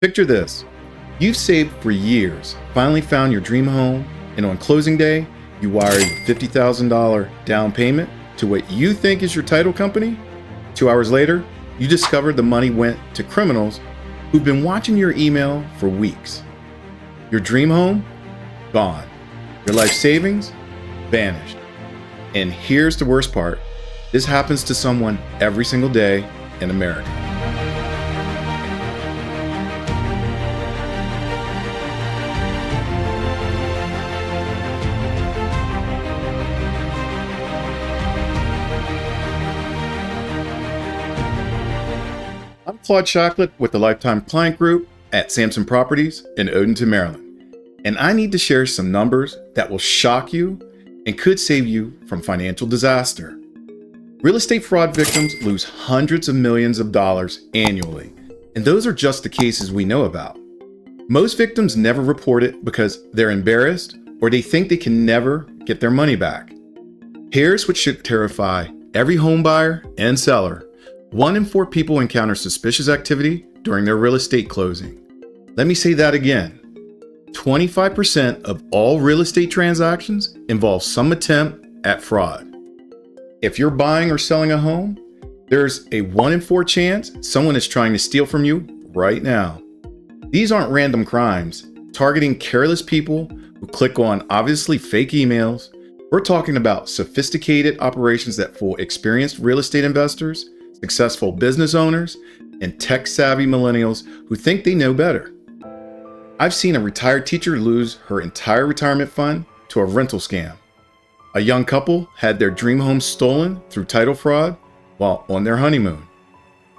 Picture this. You've saved for years, finally found your dream home, and on closing day, you wired a $50,000 down payment to what you think is your title company. 2 hours later, you discovered the money went to criminals who've been watching your email for weeks. Your dream home? Gone. Your life savings? Vanished. And here's the worst part. This happens to someone every single day in America. I'm Claude Shacklett with the Lifetime Client Group at Sampson Properties in Odenton, Maryland. And I need to share some numbers that will shock you and could save you from financial disaster. Real estate fraud victims lose hundreds of millions of dollars annually, and those are just the cases we know about. Most victims never report it because they're embarrassed or they think they can never get their money back. Here's what should terrify every home buyer and seller. 1 in 4 people encounter suspicious activity during their real estate closing. Let me say that again. 25% of all real estate transactions involve some attempt at fraud. If you're buying or selling a home, there's a 1 in 4 chance someone is trying to steal from you right now. These aren't random crimes targeting careless people who click on obviously fake emails. We're talking about sophisticated operations that fool experienced real estate investors, successful business owners, and tech-savvy millennials who think they know better. I've seen a retired teacher lose her entire retirement fund to a rental scam. A young couple had their dream home stolen through title fraud while on their honeymoon.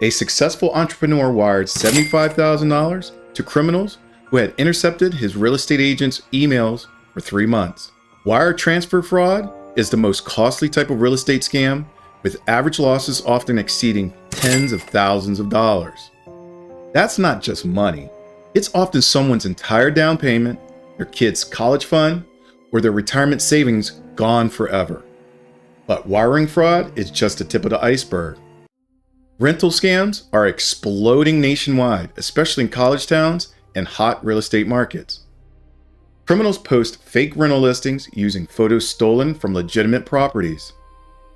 A successful entrepreneur wired $75,000 to criminals who had intercepted his real estate agent's emails for 3 months. Wire transfer fraud is the most costly type of real estate scam, with average losses often exceeding tens of thousands of dollars. That's not just money. It's often someone's entire down payment, their kid's college fund, or their retirement savings gone forever. But wiring fraud is just the tip of the iceberg. Rental scams are exploding nationwide, especially in college towns and hot real estate markets. Criminals post fake rental listings using photos stolen from legitimate properties.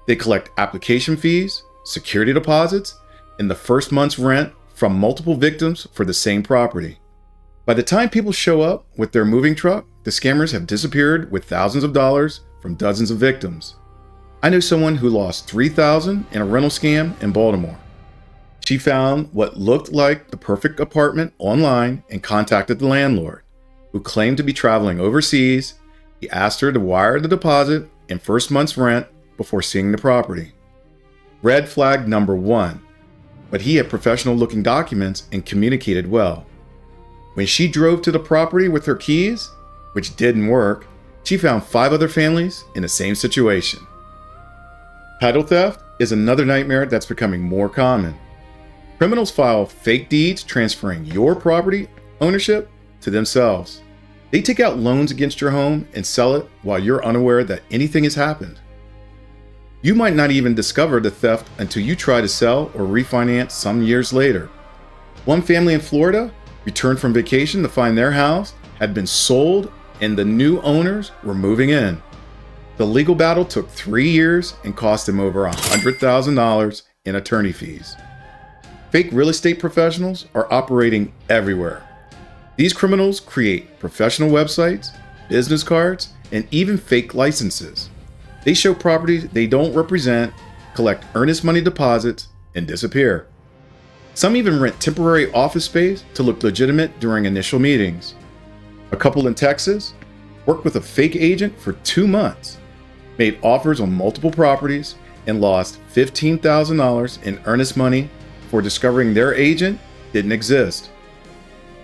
They collect application fees, security deposits, and the first month's rent from multiple victims for the same property. By the time people show up with their moving truck, the scammers have disappeared with thousands of dollars from dozens of victims. I know someone who lost $3,000 in a rental scam in Baltimore. She found what looked like the perfect apartment online and contacted the landlord, who claimed to be traveling overseas. He asked her to wire the deposit and first month's rent before seeing the property. Red flag number 1, but he had professional looking documents and communicated well. When she drove to the property with her keys, which didn't work, she found 5 other families in the same situation. Title theft is another nightmare that's becoming more common. Criminals file fake deeds transferring your property ownership to themselves. They take out loans against your home and sell it while you're unaware that anything has happened. You might not even discover the theft until you try to sell or refinance some years later. One family in Florida returned from vacation to find their house had been sold and the new owners were moving in. The legal battle took 3 years and cost them over $100,000 in attorney fees. Fake real estate professionals are operating everywhere. These criminals create professional websites, business cards, and even fake licenses. They show properties they don't represent, collect earnest money deposits, and disappear. Some even rent temporary office space to look legitimate during initial meetings. A couple in Texas worked with a fake agent for 2 months, made offers on multiple properties, and lost $15,000 in earnest money before discovering their agent didn't exist.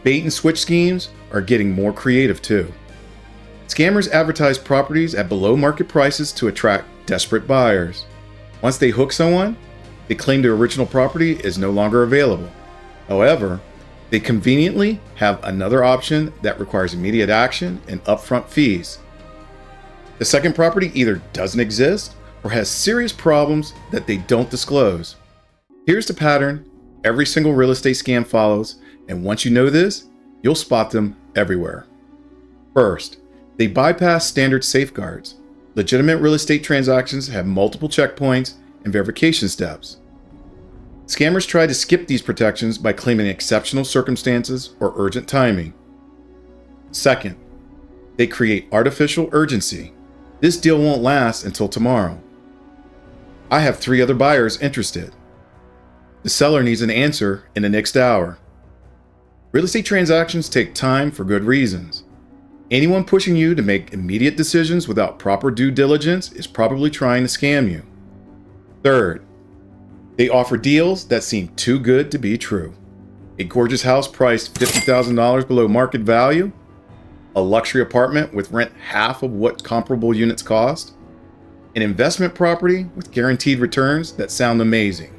Bait and switch schemes are getting more creative too. Scammers advertise properties at below market prices to attract desperate buyers. Once they hook someone, they claim their original property is no longer available. However, they conveniently have another option that requires immediate action and upfront fees. The second property either doesn't exist or has serious problems that they don't disclose. Here's the pattern every single real estate scam follows, And once you know this, you'll spot them everywhere. First, they bypass standard safeguards. Legitimate real estate transactions have multiple checkpoints and verification steps. Scammers try to skip these protections by claiming exceptional circumstances or urgent timing. Second, they create artificial urgency. This deal won't last until tomorrow. I have 3 other buyers interested. The seller needs an answer in the next hour. Real estate transactions take time for good reasons. Anyone pushing you to make immediate decisions without proper due diligence is probably trying to scam you. Third, they offer deals that seem too good to be true. A gorgeous house priced $50,000 below market value, a luxury apartment with rent half of what comparable units cost, an investment property with guaranteed returns that sound amazing.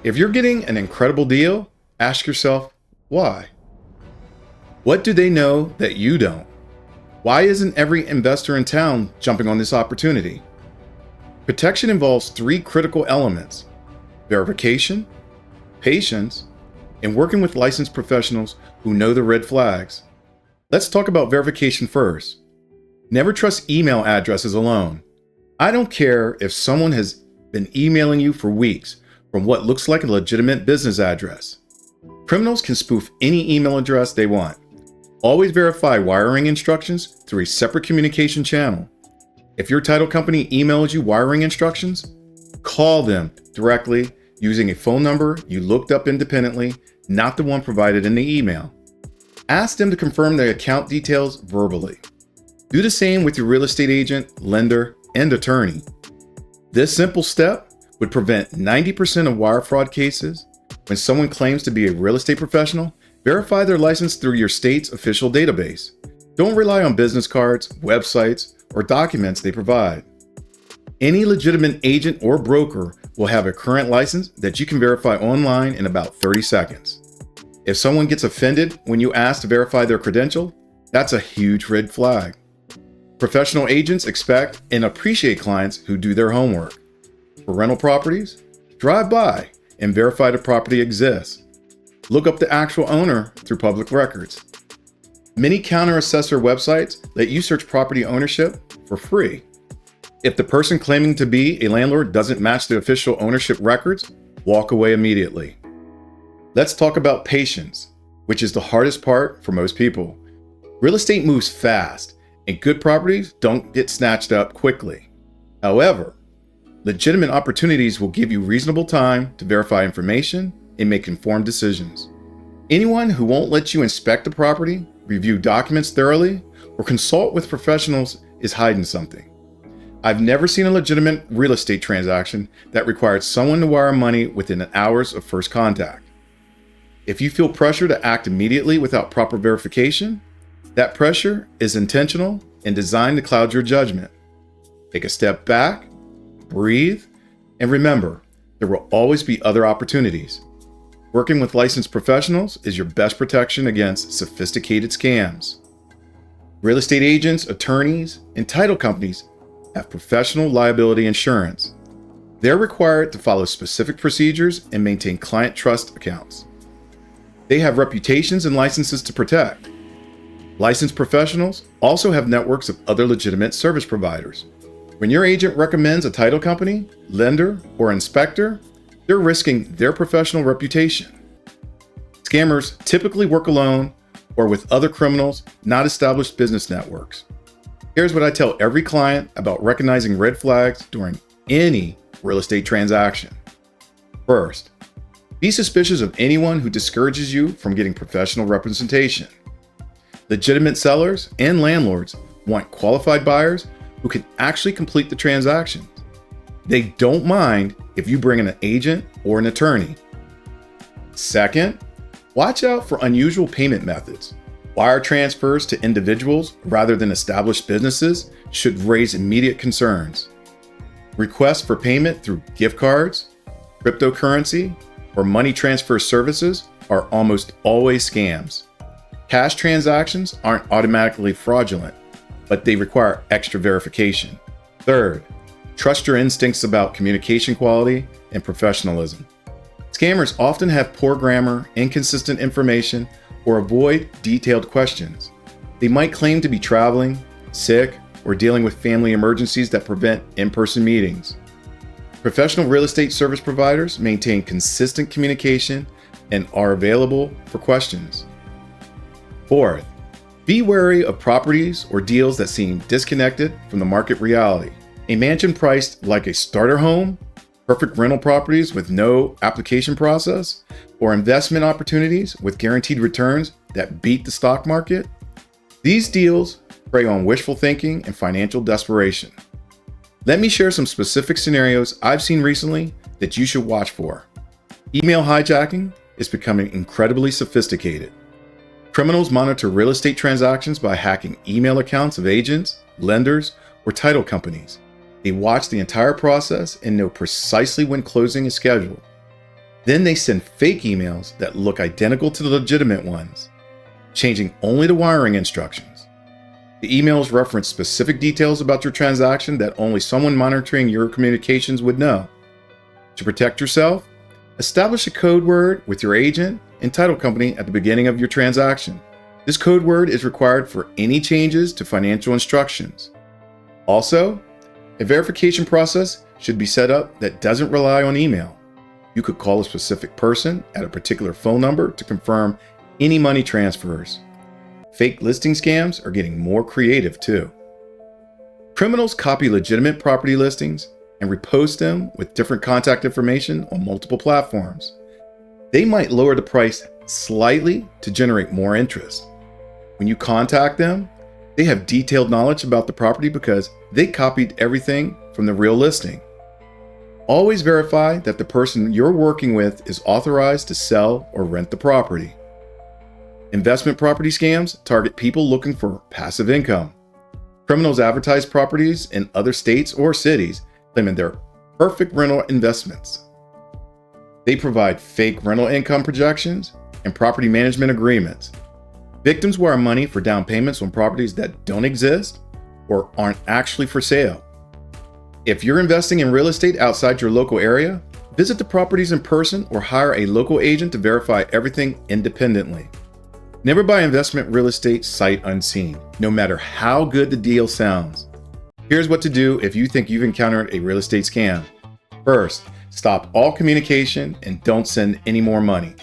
If you're getting an incredible deal, ask yourself, why? What do they know that you don't? Why isn't every investor in town jumping on this opportunity? Protection involves 3 critical elements: verification, patience, and working with licensed professionals who know the red flags. Let's talk about verification first. Never trust email addresses alone. I don't care if someone has been emailing you for weeks from what looks like a legitimate business address. Criminals can spoof any email address they want. Always verify wiring instructions through a separate communication channel. If your title company emails you wiring instructions, call them directly using a phone number you looked up independently, not the one provided in the email. Ask them to confirm their account details verbally. Do the same with your real estate agent, lender, and attorney. This simple step would prevent 90% of wire fraud cases. When someone claims to be a real estate professional, verify their license through your state's official database. Don't rely on business cards, websites, or documents they provide. Any legitimate agent or broker will have a current license that you can verify online in about 30 seconds. If someone gets offended when you ask to verify their credential, that's a huge red flag. Professional agents expect and appreciate clients who do their homework. For rental properties, drive by and verify the property exists. Look up the actual owner through public records. Many counter-assessor websites let you search property ownership for free. If the person claiming to be a landlord doesn't match the official ownership records, walk away immediately. Let's talk about patience, which is the hardest part for most people. Real estate moves fast, and good properties don't get snatched up quickly. However, legitimate opportunities will give you reasonable time to verify information and make informed decisions. Anyone who won't let you inspect the property, review documents thoroughly, or consult with professionals is hiding something. I've never seen a legitimate real estate transaction that required someone to wire money within hours of first contact. If you feel pressure to act immediately without proper verification, that pressure is intentional and designed to cloud your judgment. Take a step back, breathe, and remember, there will always be other opportunities. Working with licensed professionals is your best protection against sophisticated scams. Real estate agents, attorneys, and title companies have professional liability insurance. They're required to follow specific procedures and maintain client trust accounts. They have reputations and licenses to protect. Licensed professionals also have networks of other legitimate service providers. When your agent recommends a title company, lender, or inspector, they're risking their professional reputation. Scammers typically work alone or with other criminals, not established business networks. Here's what I tell every client about recognizing red flags during any real estate transaction. First, be suspicious of anyone who discourages you from getting professional representation. Legitimate sellers and landlords want qualified buyers who can actually complete the transaction. They don't mind if you bring in an agent or an attorney. Second, watch out for unusual payment methods. Wire transfers to individuals rather than established businesses should raise immediate concerns. Requests for payment through gift cards, cryptocurrency, or money transfer services are almost always scams. Cash transactions aren't automatically fraudulent, but they require extra verification. Third, trust your instincts about communication quality and professionalism. Scammers often have poor grammar, inconsistent information, or avoid detailed questions. They might claim to be traveling, sick, or dealing with family emergencies that prevent in-person meetings. Professional real estate service providers maintain consistent communication and are available for questions. Fourth, be wary of properties or deals that seem disconnected from the market reality. A mansion priced like a starter home, perfect rental properties with no application process, or investment opportunities with guaranteed returns that beat the stock market? These deals prey on wishful thinking and financial desperation. Let me share some specific scenarios I've seen recently that you should watch for. Email hijacking is becoming incredibly sophisticated. Criminals monitor real estate transactions by hacking email accounts of agents, lenders, or title companies. They watch the entire process and know precisely when closing is scheduled. Then they send fake emails that look identical to the legitimate ones, changing only the wiring instructions. The emails reference specific details about your transaction that only someone monitoring your communications would know. To protect yourself, establish a code word with your agent and title company at the beginning of your transaction. This code word is required for any changes to financial instructions. Also, a verification process should be set up that doesn't rely on email. You could call a specific person at a particular phone number to confirm any money transfers. Fake listing scams are getting more creative too. Criminals copy legitimate property listings and repost them with different contact information on multiple platforms. They might lower the price slightly to generate more interest. When you contact them, they have detailed knowledge about the property because they copied everything from the real listing. Always verify that the person you're working with is authorized to sell or rent the property. Investment property scams target people looking for passive income. Criminals advertise properties in other states or cities, claiming they're perfect rental investments. They provide fake rental income projections and property management agreements. Victims wire money for down payments on properties that don't exist or aren't actually for sale. If you're investing in real estate outside your local area, visit the properties in person or hire a local agent to verify everything independently. Never buy investment real estate sight unseen, no matter how good the deal sounds. Here's what to do if you think you've encountered a real estate scam. First, stop all communication and don't send any more money.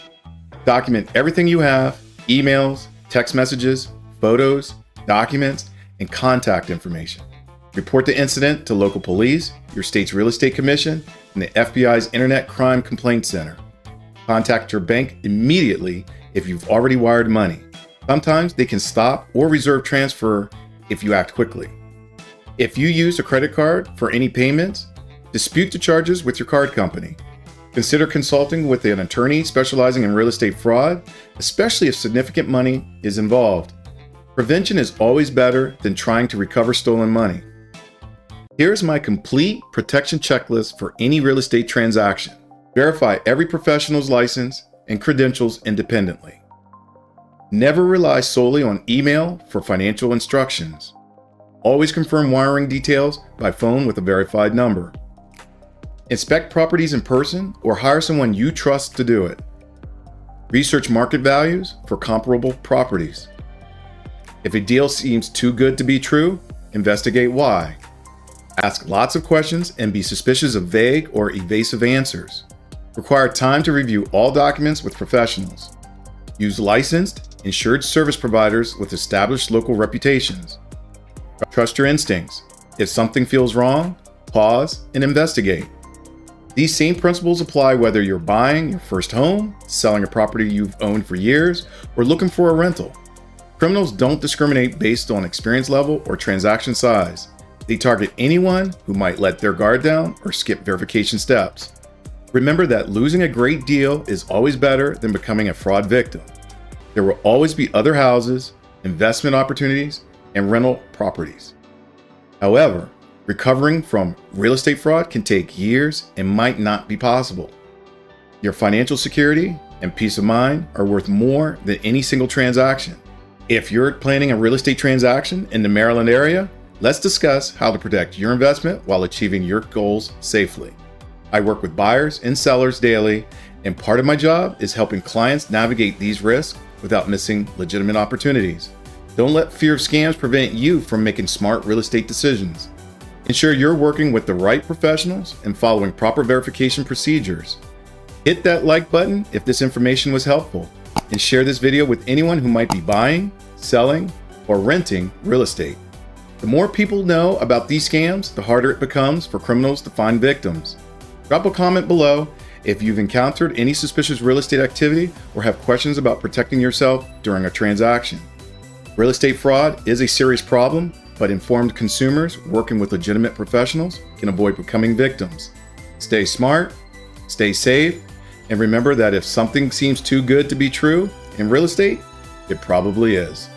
Document everything you have: emails, text messages, photos, documents, and contact information. Report the incident to local police, your state's real estate commission, and the FBI's Internet Crime Complaint Center. Contact your bank immediately if you've already wired money. Sometimes they can stop or reserve transfer if you act quickly. If you use a credit card for any payments, dispute the charges with your card company. Consider consulting with an attorney specializing in real estate fraud, especially if significant money is involved. Prevention is always better than trying to recover stolen money. Here's my complete protection checklist for any real estate transaction. Verify every professional's license and credentials independently. Never rely solely on email for financial instructions. Always confirm wiring details by phone with a verified number. Inspect properties in person or hire someone you trust to do it. Research market values for comparable properties. If a deal seems too good to be true, investigate why. Ask lots of questions and be suspicious of vague or evasive answers. Require time to review all documents with professionals. Use licensed, insured service providers with established local reputations. Trust your instincts. If something feels wrong, pause and investigate. These same principles apply whether you're buying your first home, selling a property you've owned for years, or looking for a rental. Criminals don't discriminate based on experience level or transaction size. They target anyone who might let their guard down or skip verification steps. Remember that losing a great deal is always better than becoming a fraud victim. There will always be other houses, investment opportunities, and rental properties. However, recovering from real estate fraud can take years and might not be possible. Your financial security and peace of mind are worth more than any single transaction. If you're planning a real estate transaction in the Maryland area, let's discuss how to protect your investment while achieving your goals safely. I work with buyers and sellers daily, And part of my job is helping clients navigate these risks without missing legitimate opportunities. Don't let fear of scams prevent you from making smart real estate decisions. Ensure you're working with the right professionals and following proper verification procedures. Hit that like button if this information was helpful, and share this video with anyone who might be buying, selling, or renting real estate. The more people know about these scams, the harder it becomes for criminals to find victims. Drop a comment below if you've encountered any suspicious real estate activity or have questions about protecting yourself during a transaction. Real estate fraud is a serious problem, but informed consumers working with legitimate professionals can avoid becoming victims. Stay smart, stay safe, and remember that if something seems too good to be true in real estate, it probably is.